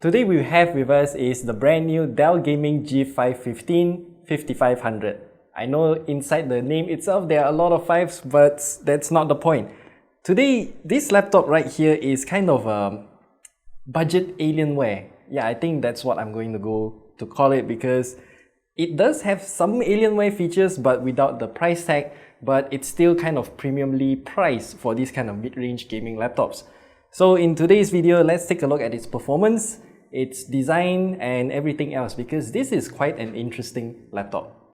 Today we have with us is the brand new Dell Gaming G5 5500. I know inside the name itself there are a lot of fives, but that's not the point. Today, this laptop right here is kind of a budget Alienware. Yeah, I think that's what I'm going to go to call it, because it does have some Alienware features but without the price tag, but it's still kind of premiumly priced for these kind of mid-range gaming laptops. So in today's video, let's take a look at its performance, its design and everything else, because this is quite an interesting laptop.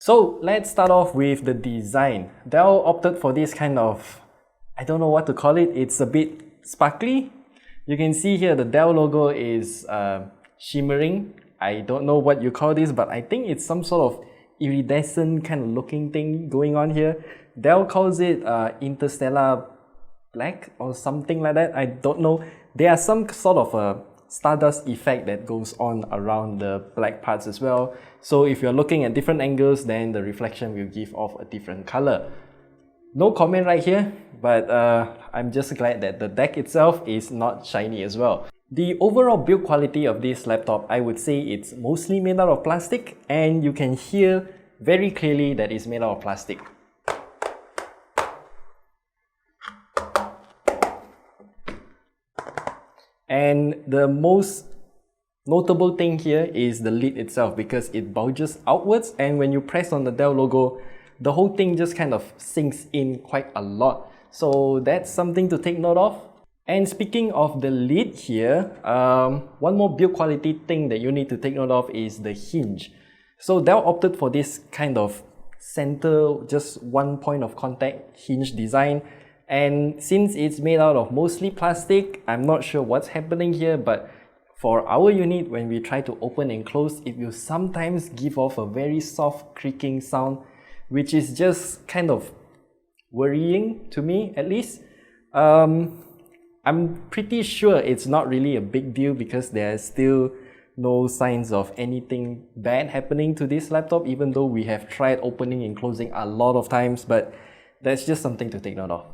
So let's start off with the design. Dell opted for this kind of, I don't know what to call it, it's a bit sparkly. You can see here the Dell logo is shimmering. I don't know what you call this, but I think it's some sort of iridescent kind of looking thing going on here. Dell calls it interstellar black or something like that. I don't know. There are some sort of a stardust effect that goes on around the black parts as well. So if you're looking at different angles, then the reflection will give off a different color. No comment right here, but I'm just glad that the deck itself is not shiny as well. The overall build quality of this laptop, I would say it's mostly made out of plastic, and you can hear very clearly that it's made out of plastic. And the most notable thing here is the lid itself, because it bulges outwards, and when you press on the Dell logo, the whole thing just kind of sinks in quite a lot. So that's something to take note of. And speaking of the lid here, one more build quality thing that you need to take note of is the hinge. So Dell opted for this kind of center, just one point of contact hinge design. And since it's made out of mostly plastic, I'm not sure what's happening here, but for our unit, when we try to open and close, it will sometimes give off a very soft creaking sound, which is just kind of worrying to me, at least. I'm pretty sure it's not really a big deal, because there's still no signs of anything bad happening to this laptop, even though we have tried opening and closing a lot of times, but that's just something to take note of.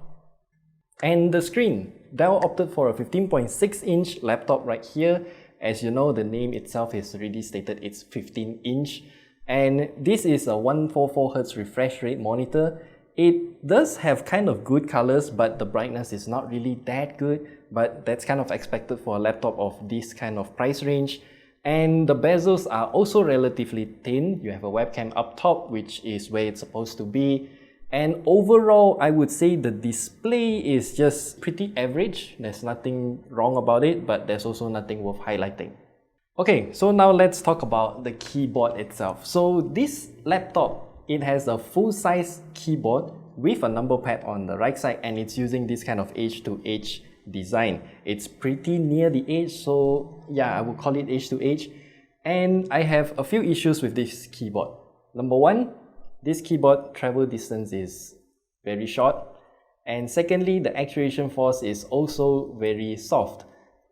And the screen, Dell opted for a 15.6-inch laptop right here. As you know, the name itself is already stated it's 15-inch. And this is a 144Hz refresh rate monitor. It does have kind of good colors, but the brightness is not really that good. But that's kind of expected for a laptop of this kind of price range. And the bezels are also relatively thin. You have a webcam up top, which is where it's supposed to be. And overall, I would say the display is just pretty average. There's nothing wrong about it, but there's also nothing worth highlighting. Okay, so now let's talk about the keyboard itself. So this laptop, it has a full-size keyboard with a number pad on the right side, and it's using this kind of edge-to-edge design. It's pretty near the edge, so yeah, I would call it edge-to-edge. And I have a few issues with this keyboard. Number one, this keyboard travel distance is very short. And secondly, the actuation force is also very soft.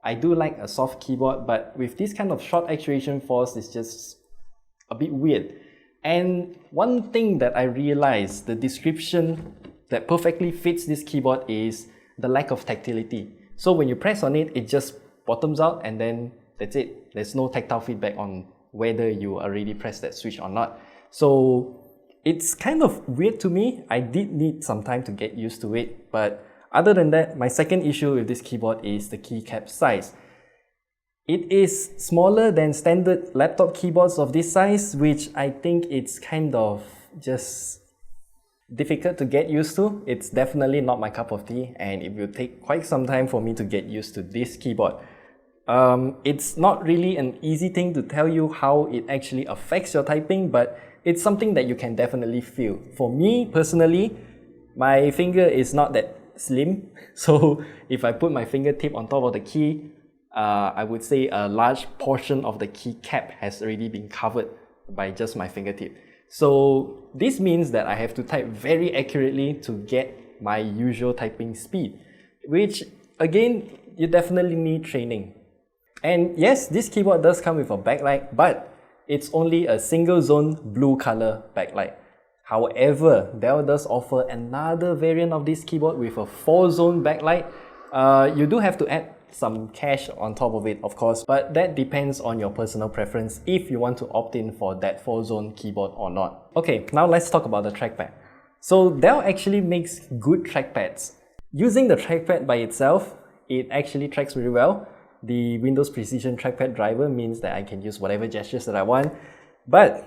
I do like a soft keyboard, but with this kind of short actuation force, it's just a bit weird. And one thing that I realized, the description that perfectly fits this keyboard is the lack of tactility. So when you press on it, it just bottoms out, and then that's it. There's no tactile feedback on whether you already pressed that switch or not. So it's kind of weird to me. I did need some time to get used to it, but other than that, my second issue with this keyboard is the keycap size. It is smaller than standard laptop keyboards of this size, which I think it's kind of just difficult to get used to. It's definitely not my cup of tea, and it will take quite some time for me to get used to this keyboard. It's not really an easy thing to tell you how it actually affects your typing, but it's something that you can definitely feel. For me personally, my finger is not that slim, so if I put my fingertip on top of the key, I would say a large portion of the keycap has already been covered by just my fingertip. So this means that I have to type very accurately to get my usual typing speed, which again, you definitely need training. And yes, this keyboard does come with a backlight, but it's only a single zone blue color backlight. However, Dell does offer another variant of this keyboard with a 4-zone backlight. You do have to add some cash on top of it, of course, but that depends on your personal preference if you want to opt in for that 4-zone keyboard or not. Okay, now let's talk about the trackpad. So Dell actually makes good trackpads. Using the trackpad by itself, it actually tracks really well. The Windows Precision Trackpad driver means that I can use whatever gestures that I want, but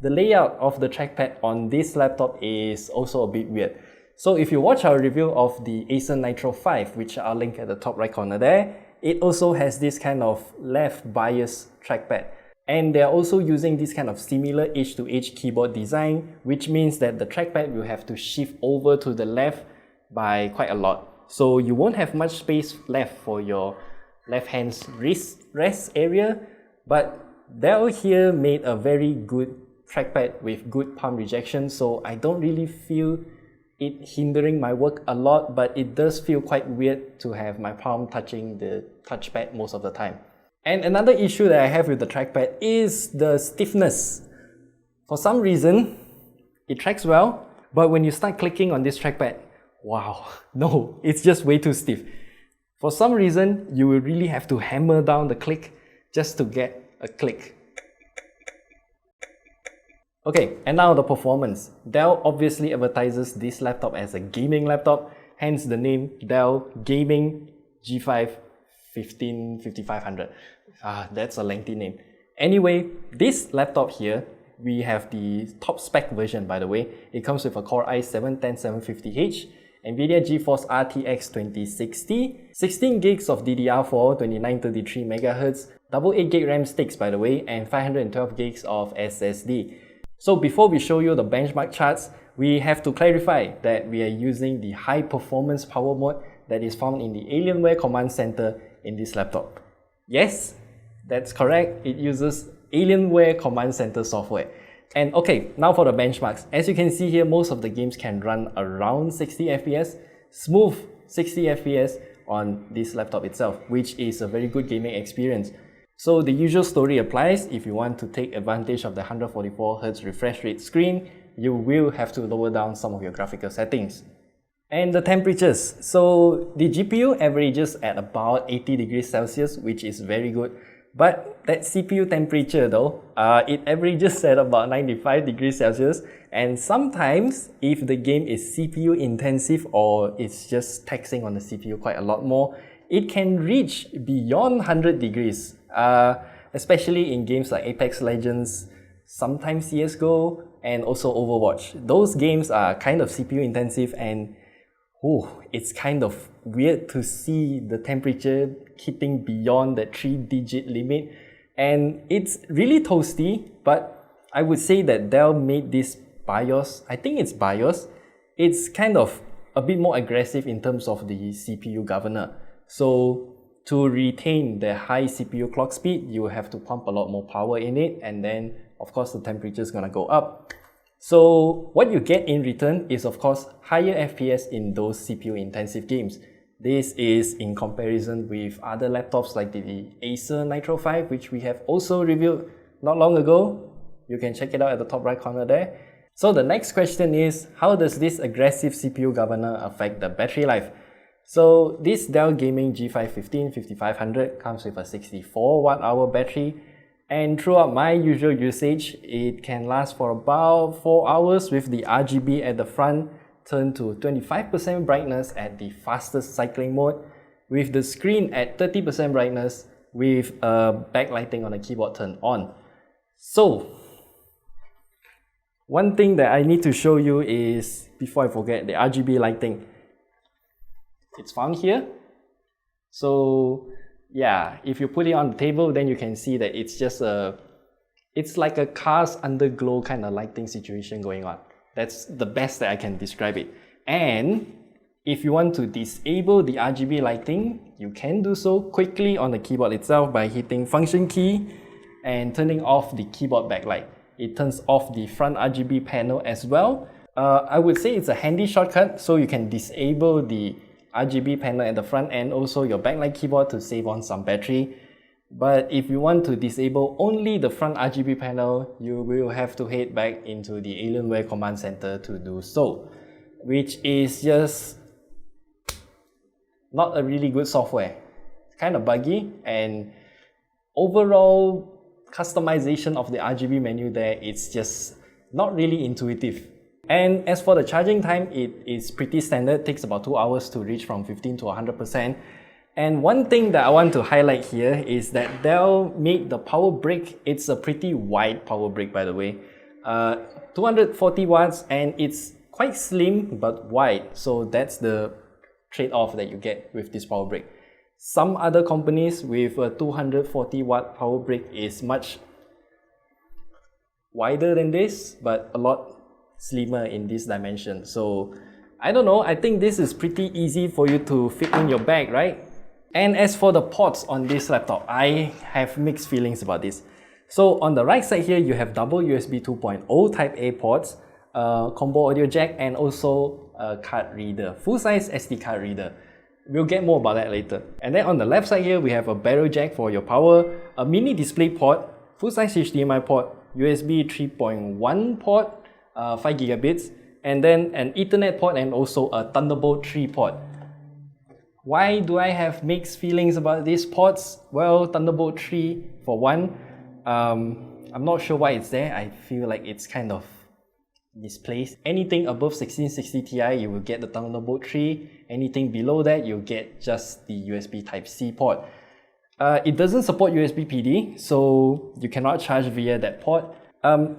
the layout of the trackpad on this laptop is also a bit weird. So if you watch our review of the Acer Nitro 5, which I'll link at the top right corner there, it also has this kind of left bias trackpad. And they're also using this kind of similar edge-to-edge keyboard design, which means that the trackpad will have to shift over to the left by quite a lot. So you won't have much space left for your left hand's wrist rest area, but Dell here made a very good trackpad with good palm rejection, so I don't really feel it hindering my work a lot, but it does feel quite weird to have my palm touching the touchpad most of the time. And another issue that I have with the trackpad is the stiffness. For some reason, it tracks well, but when you start clicking on this trackpad, wow, no, it's just way too stiff. For some reason, you will really have to hammer down the click just to get a click. Okay, and now the performance. Dell obviously advertises this laptop as a gaming laptop, hence the name Dell Gaming G5 5500. That's a lengthy name. Anyway, this laptop here, we have the top spec version, by the way. It comes with a Core i7-10750H, NVIDIA GeForce RTX 2060, 16 gigs of DDR4, 2933 MHz, double 8GB RAM sticks, by the way, and 512 gigs of SSD. So before we show you the benchmark charts, we have to clarify that we are using the high performance power mode that is found in the Alienware command center in this laptop. Yes, that's correct. It uses Alienware command center software. And okay, now for the benchmarks. As you can see here, most of the games can run around 60 FPS, smooth 60 FPS on this laptop itself, which is a very good gaming experience. So the usual story applies. If you want to take advantage of the 144Hz refresh rate screen, you will have to lower down some of your graphical settings. And the temperatures. So the GPU averages at about 80 degrees Celsius, which is very good. But that CPU temperature though, it averages at about 95 degrees Celsius. And sometimes, if the game is CPU intensive or it's just taxing on the CPU quite a lot more, it can reach beyond 100 degrees. Especially in games like Apex Legends, sometimes CSGO, and also Overwatch. Those games are kind of CPU intensive, and it's kind of weird to see the temperature hitting beyond that 3-digit limit. And it's really toasty, but I would say that Dell made this BIOS, I think it's BIOS, it's kind of a bit more aggressive in terms of the CPU governor. So to retain the high CPU clock speed, you have to pump a lot more power in it, and then of course the temperature is gonna go up. So what you get in return is of course higher FPS in those CPU intensive games. This is in comparison with other laptops like the Acer Nitro 5, which we have also reviewed not long ago. You can check it out at the top right corner there. So the next question is, how does this aggressive CPU governor affect the battery life? So this Dell Gaming G5 5500 comes with a 64 Wh battery, and throughout my usual usage, it can last for about 4 hours with the RGB at the front turned to 25% brightness at the fastest cycling mode, with the screen at 30% brightness with backlighting on the keyboard turned on. So one thing that I need to show you is, before I forget, the RGB lighting. It's found here. So yeah, if you put it on the table, then you can see that it's just it's like a car's underglow kind of lighting situation going on. That's the best that I can describe it. And if you want to disable the RGB lighting, you can do so quickly on the keyboard itself by hitting function key and turning off the keyboard backlight. It turns off the front RGB panel as well. I would say it's a handy shortcut, so you can disable the RGB panel at the front and also your backlight keyboard to save on some battery. But if you want to disable only the front RGB panel, you will have to head back into the Alienware command center to do so, which is just not a really good software. It's kind of buggy, and overall customization of the RGB menu there, it's just not really intuitive. And as for the charging time, it is pretty standard. It takes about 2 hours to reach from 15 to 100%. And one thing that I want to highlight here is that Dell made the power brick. It's a pretty wide power brick, by the way. 240 watts, and it's quite slim but wide. So that's the trade-off that you get with this power brick. Some other companies with a 240 watt power brick is much wider than this, but a lot slimmer in this dimension. So I don't know, I think this is pretty easy for you to fit in your bag, right? And as for the ports on this laptop, I have mixed feelings about this. So on the right side here, you have double USB 2.0 Type A ports, combo audio jack, and also a card reader, full-size SD card reader. We'll get more about that later. And then on the left side here, we have a barrel jack for your power, a mini display port, full-size HDMI port, USB 3.1 port, 5 gigabits, and then an Ethernet port and also a Thunderbolt 3 port. Why do I have mixed feelings about these ports? Well, Thunderbolt 3 for one, I'm not sure why it's there. I feel like it's kind of misplaced. Anything above 1660 Ti, you will get the Thunderbolt 3. Anything below that, you'll get just the USB Type-C port. It doesn't support USB PD, so you cannot charge via that port.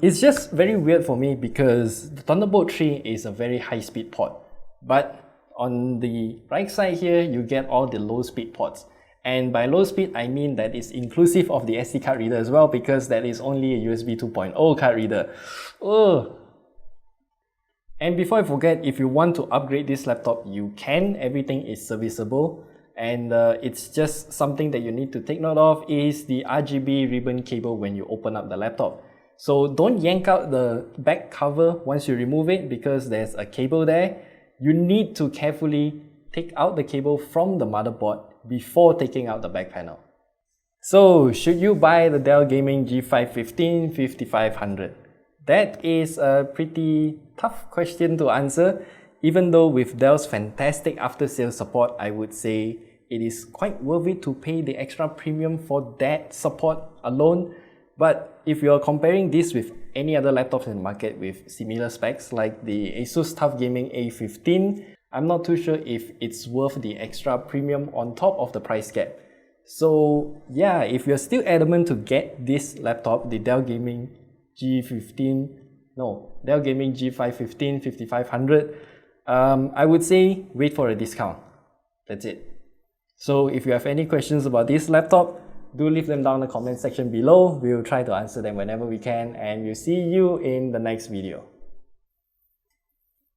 It's just very weird for me because the Thunderbolt 3 is a very high-speed port, but on the right side here, you get all the low-speed ports. And by low speed, I mean that it's inclusive of the SD card reader as well, because that is only a USB 2.0 card reader. Ugh. And before I forget, if you want to upgrade this laptop, you can. Everything is serviceable. And it's just something that you need to take note of is the RGB ribbon cable when you open up the laptop. So don't yank out the back cover once you remove it, because there's a cable there. You need to carefully take out the cable from the motherboard before taking out the back panel. So should you buy the Dell Gaming G5 5500? That is a pretty tough question to answer. Even though with Dell's fantastic after-sales support, I would say it is quite worth it to pay the extra premium for that support alone. But if you're comparing this with any other laptops in the market with similar specs like the Asus TUF Gaming A15, I'm not too sure if it's worth the extra premium on top of the price gap. So yeah, if you're still adamant to get this laptop, the Dell Gaming G5 5500, I would say wait for a discount. That's it. So if you have any questions about this laptop, do leave them down in the comment section below. We'll try to answer them whenever we can, and we'll see you in the next video.